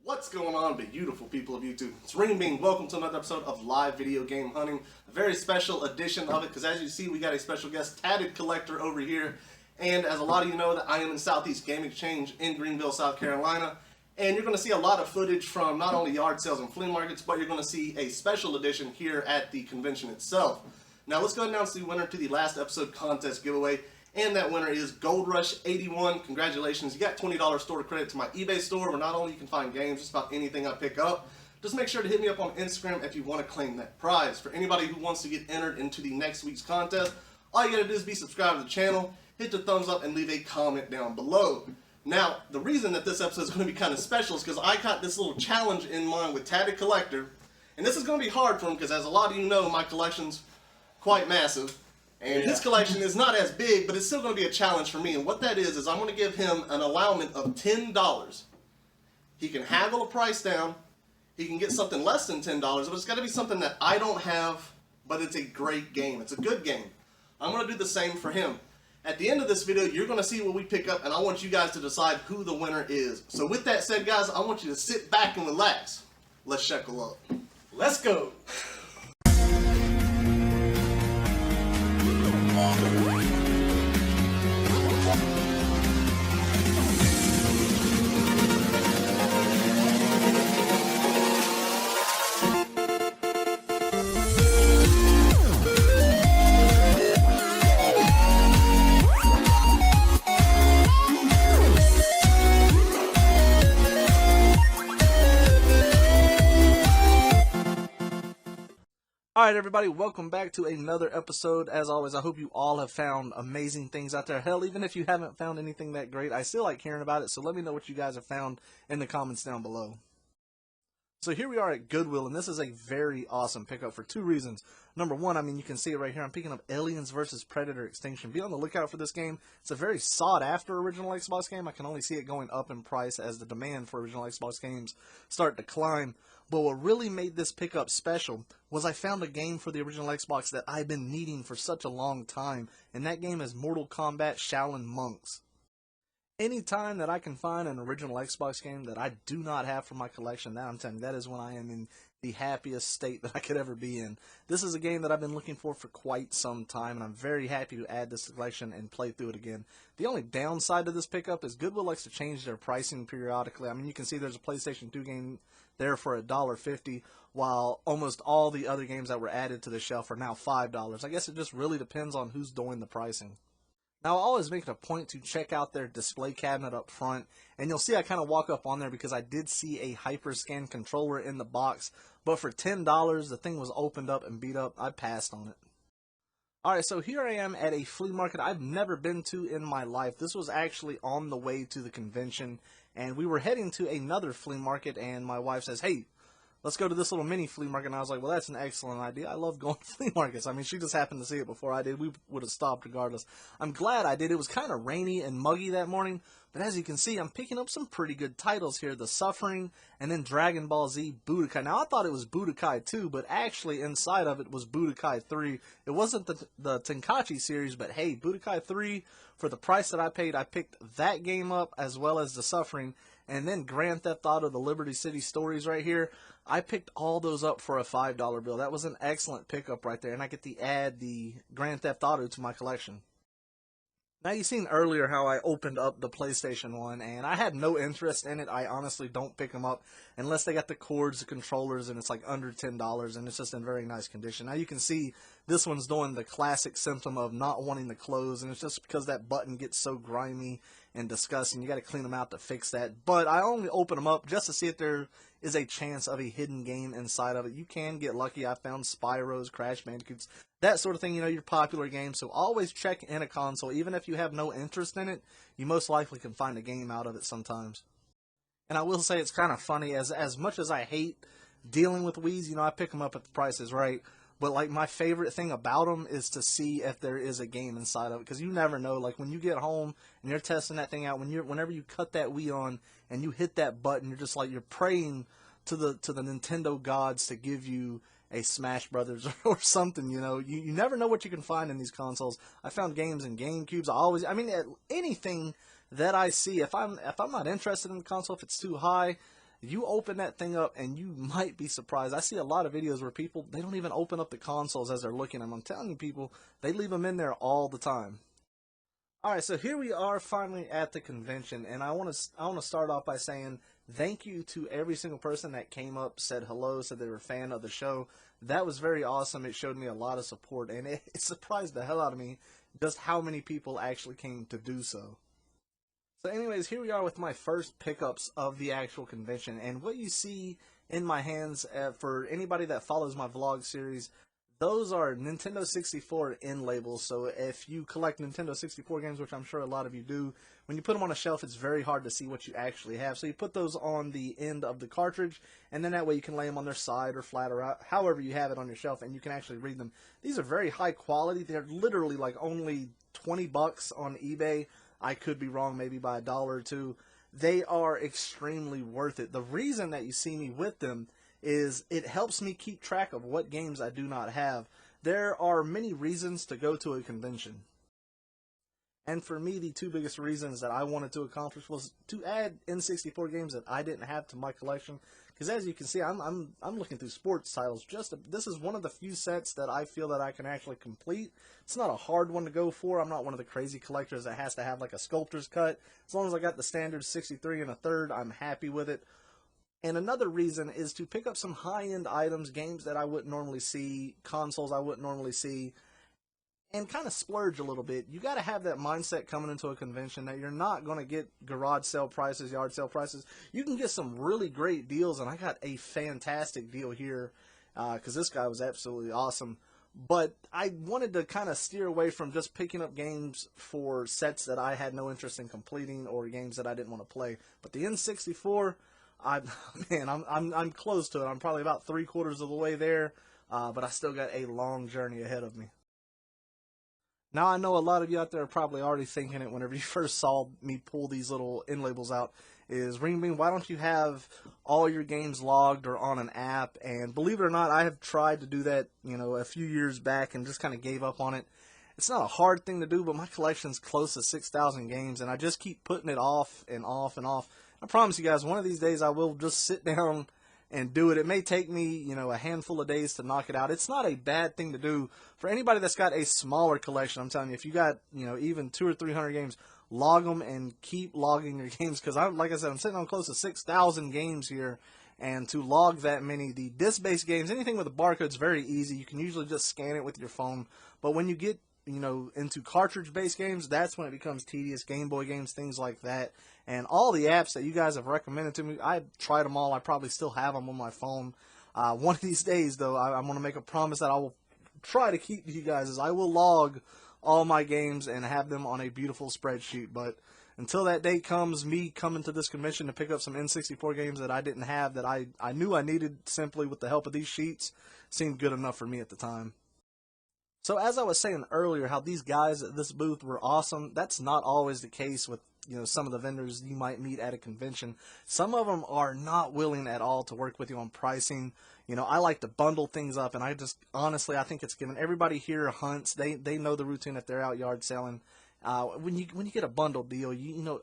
What's going on, beautiful people of YouTube? It's Renebean. Welcome to another episode of Live Video Game Hunting. A very special edition of it, because as you see, we got a special guest, Tatted Collector, over here. And as a lot of you know, that I am in Southeast Game Exchange in Greenville, South Carolina. And you're going to see a lot of footage from not only yard sales and flea markets, but you're going to see a special edition here at the convention itself. Now let's go ahead and announce the winner to the last episode contest giveaway. And that winner is Gold Rush 81. Congratulations. You got $20 store credit to my eBay store, where not only you can find games, just about anything I pick up. Just make sure to hit me up on Instagram if you want to claim that prize. For anybody who wants to get entered into the next week's contest, all you got to do is be subscribed to the channel, hit the thumbs up, and leave a comment down below. Now, the reason that this episode is going to be kind of special is because I got this little challenge in mind with Tatted Collector. And this is going to be hard for him because, as a lot of you know, my collection's quite massive. And his collection is not as big, but it's still going to be a challenge for me. And what that is I'm going to give him an allowance of $10. He can haggle a price down. He can get something less than $10, but it's got to be something that I don't have, but it's a great game. It's a good game. I'm going to do the same for him. At the end of this video, you're going to see what we pick up, and I want you guys to decide who the winner is. So with that said, guys, I want you to sit back and relax. Let's shekel up. Let's go. Alright everybody, welcome back to another episode. As always, I hope you all have found amazing things out there. Hell, even if you haven't found anything that great, I still like hearing about it, so let me know what you guys have found in the comments down below. So here we are at Goodwill, and this is a very awesome pickup for two reasons. Number one, I mean, you can see it right here. I'm picking up Aliens vs. Predator Extinction. Be on the lookout for this game. It's a very sought-after original Xbox game. I can only see it going up in price as the demand for original Xbox games start to climb. But what really made this pickup special was I found a game for the original Xbox that I've been needing for such a long time, and that game is Mortal Kombat Shaolin Monks. Anytime that I can find an original Xbox game that I do not have for my collection, that I'm telling you, that is when I am in the happiest state that I could ever be in. This is a game that I've been looking for quite some time, and I'm very happy to add this collection and play through it again. The only downside to this pickup is Goodwill likes to change their pricing periodically. I mean, you can see there's a PlayStation 2 game there for $1.50, while almost all the other games that were added to the shelf are now $5. I guess it just really depends on who's doing the pricing. Now, I always make it a point to check out their display cabinet up front, and you'll see I kind of walk up on there because I did see a Hyperscan controller in the box, but for $10, the thing was opened up and beat up. I passed on it. Alright, so here I am at a flea market I've never been to in my life. This was actually on the way to the convention, and we were heading to another flea market, and my wife says, "Hey, let's go to this little mini flea market." And I was like, well, that's an excellent idea. I love going to flea markets. I mean, she just happened to see it before I did. We would have stopped regardless. I'm glad I did. It was kind of rainy and muggy that morning, but as you can see, I'm picking up some pretty good titles here. The Suffering, and then Dragon Ball Z Budokai. Now, I thought it was Budokai 2, but actually inside of it was Budokai 3. It wasn't the Tenkaichi series, but hey, Budokai 3, for the price that I paid, I picked that game up as well as The Suffering. And then Grand Theft Auto, the Liberty City Stories right here. I picked all those up for a $5 bill. That was an excellent pickup right there, and I get to add the Grand Theft Auto to my collection. Now, you seen earlier how I opened up the PlayStation 1, and I had no interest in it. I honestly don't pick them up unless they got the cords, the controllers, and it's like under $10, and it's just in very nice condition. Now, you can see this one's doing the classic symptom of not wanting to close, and it's just because that button gets so grimy and disgusting. You got to clean them out to fix that. But I only open them up just to see if there is a chance of a hidden game inside of it. You can get lucky. I found Spyros, Crash Bandicoots, that sort of thing, you know, your popular games. So always check in a console. Even if you have no interest in it, you most likely can find a game out of it sometimes. And I will say it's kind of funny, as much as I hate dealing with Wii's, you know, I pick them up if the price is right. But, like, my favorite thing about them is to see if there is a game inside of it. Because you never know. Like, when you get home and you're testing that thing out, whenever you cut that Wii on and you hit that button, you're just like, you're praying to the Nintendo gods to give you a Smash Brothers or something, you know. You never know what you can find in these consoles. I found games in GameCubes. I mean, anything that I see, if I'm not interested in the console, if it's too high, You open that thing up and you might be surprised. I see a lot of videos where people, they don't even open up the consoles as they're looking at them. I'm telling you, people, they leave them in there all the time. Alright, so here we are finally at the convention, and I want to start off by saying thank you to every single person that came up, said hello, said they were a fan of the show. That was very awesome. It showed me a lot of support, and it surprised the hell out of me just how many people actually came to do so. So anyways, here we are with my first pickups of the actual convention, and what you see in my hands, for anybody that follows my vlog series, those are Nintendo 64 end labels. So if you collect Nintendo 64 games, which I'm sure a lot of you do, when you put them on a shelf, it's very hard to see what you actually have. So you put those on the end of the cartridge, and then that way you can lay them on their side or flat or out, however you have it on your shelf, and you can actually read them. These are very high quality. They're literally like only 20 bucks on eBay. I could be wrong, maybe by $1 or $2. They are extremely worth it. The reason that you see me with them is it helps me keep track of what games I do not have. There are many reasons to go to a convention. And for me, the two biggest reasons that I wanted to accomplish was to add N64 games that I didn't have to my collection. Because as you can see, I'm looking through sports titles. This is one of the few sets that I feel that I can actually complete. It's not a hard one to go for. I'm not one of the crazy collectors that has to have like a sculptor's cut. As long as I got the standard 63 and a third, I'm happy with it. And another reason is to pick up some high-end items, games that I wouldn't normally see, consoles I wouldn't normally see, and kind of splurge a little bit. You got to have that mindset coming into a convention that you're not going to get garage sale prices, yard sale prices. You can get some really great deals, and I got a fantastic deal here because this guy was absolutely awesome. But I wanted to kind of steer away from just picking up games for sets that I had no interest in completing or games that I didn't want to play. But the N64... I'm close to it. I'm probably about 3/4 of the way there, but I still got a long journey ahead of me. Now, I know a lot of you out there are probably already thinking it whenever you first saw me pull these little end labels out, is Renebean, why don't you have all your games logged or on an app? And believe it or not, I have tried to do that, a few years back and just kind of gave up on it. It's not a hard thing to do, but my collection's close to 6,000 games, and I just keep putting it off and off and off. I promise you guys, one of these days I will just sit down and do it. It may take me, a handful of days to knock it out. It's not a bad thing to do. For anybody that's got a smaller collection, I'm telling you, if you got, even 200 or 300 games, log them and keep logging your games. Because, like I said, I'm sitting on close to 6,000 games here. And to log that many, the disc-based games, anything with a barcode is very easy. You can usually just scan it with your phone. But when you get into cartridge-based games, that's when it becomes tedious. Game Boy games, things like that. And all the apps that you guys have recommended to me, I've tried them all. I probably still have them on my phone. One of these days, though, I'm going to make a promise that I will try to keep to you guys, is I will log all my games and have them on a beautiful spreadsheet. But until that day comes, me coming to this convention to pick up some N64 games that I didn't have, that I knew I needed simply with the help of these sheets, seemed good enough for me at the time. So as I was saying earlier, how these guys at this booth were awesome, that's not always the case with some of the vendors you might meet at a convention. Some of them are not willing at all to work with you on pricing. I like to bundle things up, and I just, honestly, I think it's given everybody here hunts. They know the routine if they're out yard selling. When you get a bundle deal,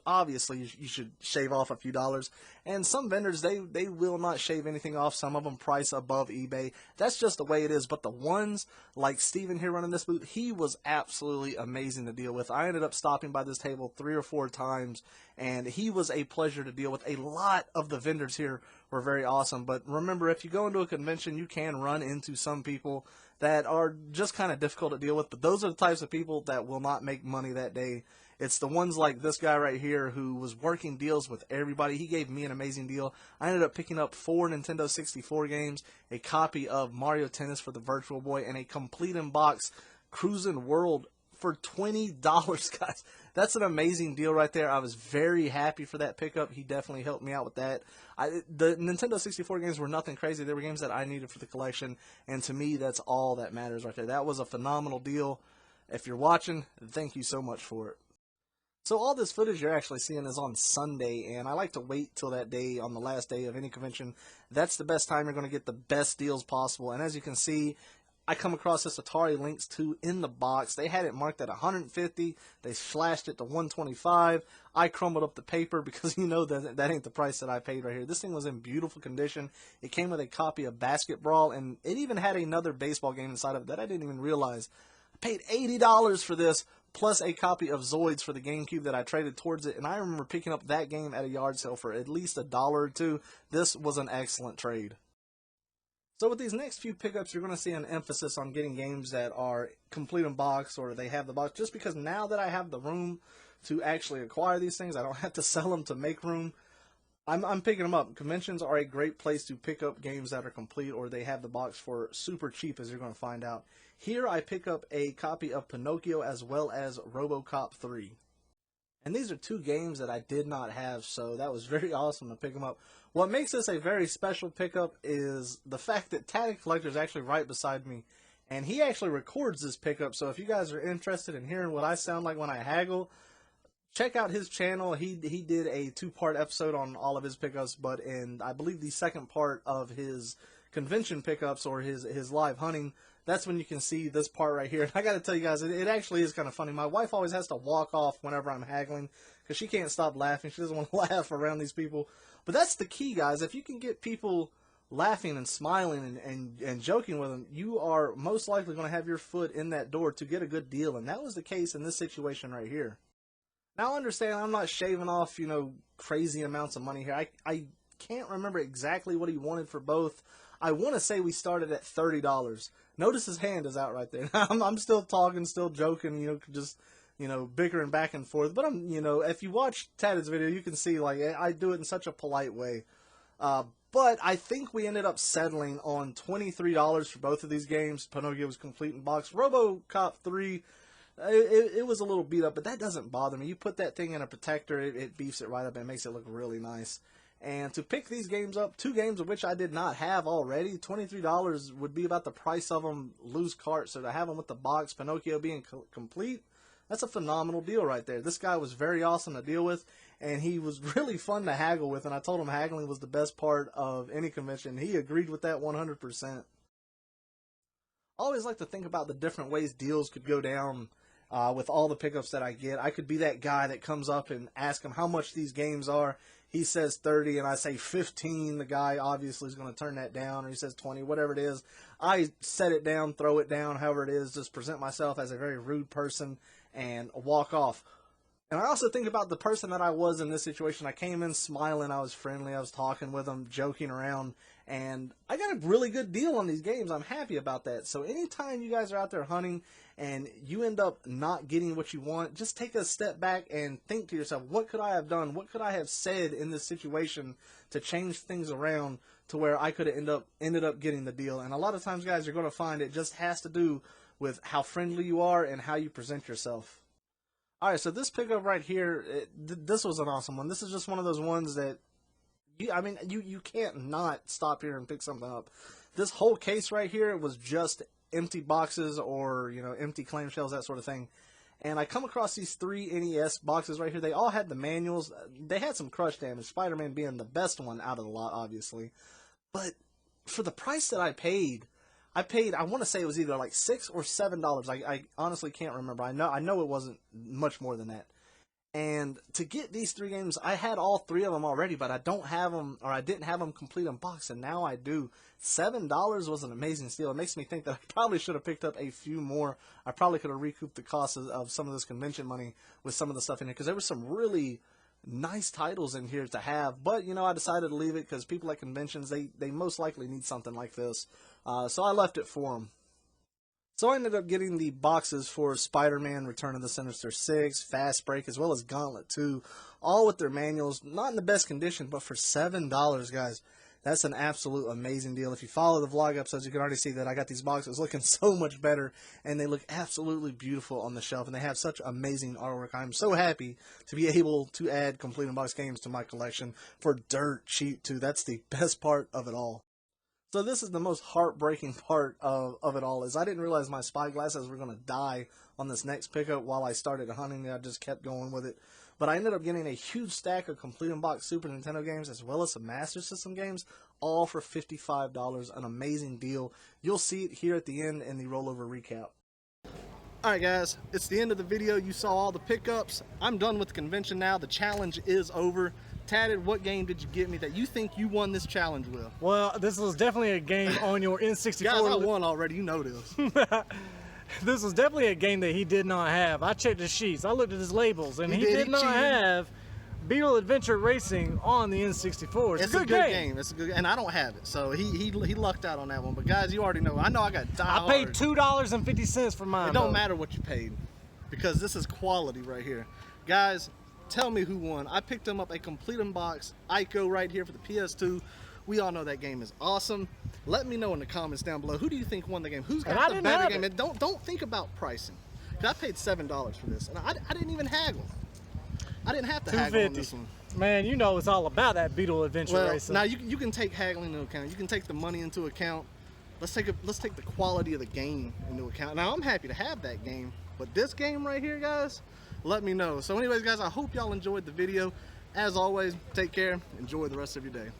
obviously you should shave off a few dollars. And some vendors, they will not shave anything off. Some of them price above eBay. That's just the way it is. But the ones like Steven here running this booth, he was absolutely amazing to deal with. I ended up stopping by this table 3 or 4 times, and he was a pleasure to deal with. A lot of the vendors here were very awesome. But remember, if you go into a convention, you can run into some people that are just kind of difficult to deal with, but those are the types of people that will not make money that day. It's the ones like this guy right here who was working deals with everybody. He gave me an amazing deal. I ended up picking up 4 Nintendo 64 games, a copy of Mario Tennis for the Virtual Boy, and a complete in box Cruisin' World for $20, guys. That's an amazing deal right there. I was very happy for that pickup. He definitely helped me out with that. The Nintendo 64 games were nothing crazy. They were games that I needed for the collection, and to me, that's all that matters right there. That was a phenomenal deal. If you're watching, thank you so much for it. So all this footage you're actually seeing is on Sunday, and I like to wait till that day, on the last day of any convention. That's the best time you're going to get the best deals possible. And as you can see, I come across this Atari Lynx 2 in the box. They had it marked at 150. They slashed it to 125. I crumbled up the paper because you know that ain't the price that I paid right here. This thing was in beautiful condition. It came with a copy of Basket Brawl, and it even had another baseball game inside of it that I didn't even realize. I paid $80 for this, plus a copy of Zoids for the GameCube that I traded towards it, and I remember picking up that game at a yard sale for at least $1 or $2. This was an excellent trade. So with these next few pickups, you're going to see an emphasis on getting games that are complete in box, or they have the box, just because now that I have the room to actually acquire these things, I don't have to sell them to make room. I'm picking them up. Conventions are a great place to pick up games that are complete, or they have the box for super cheap, as you're going to find out. Here I pick up a copy of Pinocchio as well as RoboCop 3. And these are two games that I did not have, so that was very awesome to pick them up. What makes this a very special pickup is the fact that Tatted Collector is actually right beside me, and he actually records this pickup, so if you guys are interested in hearing what I sound like when I haggle, check out his channel. He did a 2-part episode on all of his pickups, but in, I believe, the second part of his convention pickups, or his live hunting, that's when you can see this part right here. And I got to tell you guys, it actually is kind of funny. My wife always has to walk off whenever I'm haggling because she can't stop laughing. She doesn't want to laugh around these people. But that's the key, guys. If you can get people laughing and smiling and joking with them, you are most likely going to have your foot in that door to get a good deal. And that was the case in this situation right here. Now, understand, I'm not shaving off, crazy amounts of money here. I can't remember exactly what he wanted for both. I want to say we started at $30. Notice his hand is out right there. I'm still talking, still joking, just, bickering back and forth. But if you watch Tatted's video, you can see, I do it in such a polite way. But I think we ended up settling on $23 for both of these games. Pinocchio was complete in box. RoboCop 3, it was a little beat up, but that doesn't bother me. You put that thing in a protector, it beefs it right up and makes it look really nice. And to pick these games up, 2 games of which I did not have already, $23 would be about the price of them loose cart. So to have them with the box, Pinocchio being complete, that's a phenomenal deal right there. This guy was very awesome to deal with, and he was really fun to haggle with. And I told him haggling was the best part of any convention. He agreed with that 100%. I always like to think about the different ways deals could go down with all the pickups that I get. I could be that guy that comes up and asks him how much these games are. He says 30 and I say 15. The guy obviously is going to turn that down, or he says 20, whatever it is. I set it down, throw it down, however it is, just present myself as a very rude person and walk off. And I also think about the person that I was in this situation. I came in smiling, I was friendly, I was talking with them, joking around, and I got a really good deal on these games. I'm happy about that. So anytime you guys are out there hunting and you end up not getting what you want, just take a step back and think to yourself, what could I have done? What could I have said in this situation to change things around to where I could have ended up getting the deal? And a lot of times, guys, you're going to find it just has to do with how friendly you are and how you present yourself. Alright, so this pickup right here, this was an awesome one. This is just one of those ones that, you can't not stop here and pick something up. This whole case right here was just empty boxes or, empty clamshells, that sort of thing. And I come across these 3 NES boxes right here. They all had the manuals. They had some crush damage, Spider-Man being the best one out of the lot, obviously. But for the price that I paid, I want to say it was either like $6 or $7. I honestly can't remember. I know it wasn't much more than that. And to get these 3 games, I had all 3 of them already, but I don't have them, or I didn't have them complete in box, and now I do. $7 was an amazing steal. It makes me think that I probably should have picked up a few more. I probably could have recouped the cost of some of this convention money with some of the stuff in here, because there were some really nice titles in here to have. But, I decided to leave it because people at conventions, they most likely need something like this. So I left it for them. So I ended up getting the boxes for Spider-Man, Return of the Sinister Six, Fast Break, as well as Gauntlet 2, all with their manuals. Not in the best condition, but for $7, guys, that's an absolute amazing deal. If you follow the vlog episodes, you can already see that I got these boxes looking so much better, and they look absolutely beautiful on the shelf, and they have such amazing artwork. I'm so happy to be able to add complete in-box games to my collection for dirt cheap, too. That's the best part of it all. So this is the most heartbreaking part of it all, is I didn't realize my spy glasses were going to die on this next pickup while I started hunting. I just kept going with it. but I ended up getting a huge stack of complete unboxed Super Nintendo games as well as some Master System games, all for $55, an amazing deal. You'll see it here at the end in the rollover recap. Alright guys, it's the end of the video. You saw all the pickups. I'm done with the convention now. The challenge is over. Tatted, what game did you get me that you think you won this challenge with? Well, this was definitely a game on your N64. Guys, I won already, you know this. This was definitely a game that he did not have. I checked his sheets, I looked at his labels, and he did not have Beetle Adventure Racing on the N64. It's a good game. It's a good, and I don't have it, so he lucked out on that one. But guys, you already know. I know I got die I paid $2.50 for mine. It don't matter what you paid, because this is quality right here. Guys, tell me who won. I picked him up a complete unboxed Ico right here for the PS2. We all know that game is awesome. Let me know in the comments down below. Who do you think won the game? Who's got the better game? And don't think about pricing. I paid $7 for this, and I didn't even haggle. I didn't have to haggle on this one. Man, you know it's all about that Beetle Adventure Racing. Now you can take haggling into account. You can take the money into account. Let's take the quality of the game into account. Now I'm happy to have that game, but this game right here, guys, let me know. So anyways, guys, I hope y'all enjoyed the video. As always, take care. Enjoy the rest of your day.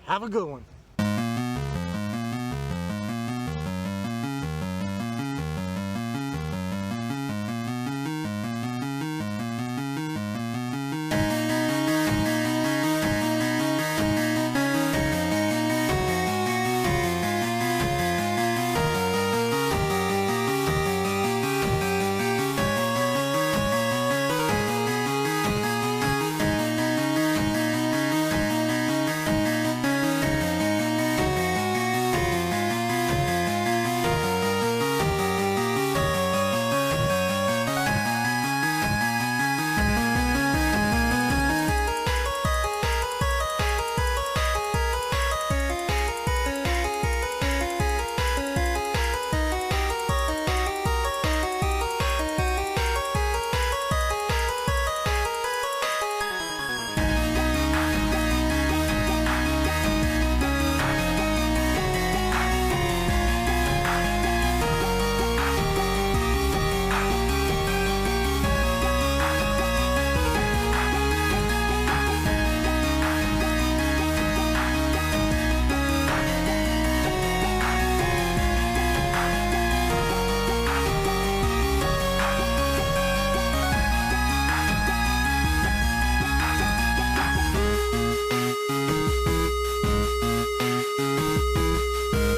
Have a good one.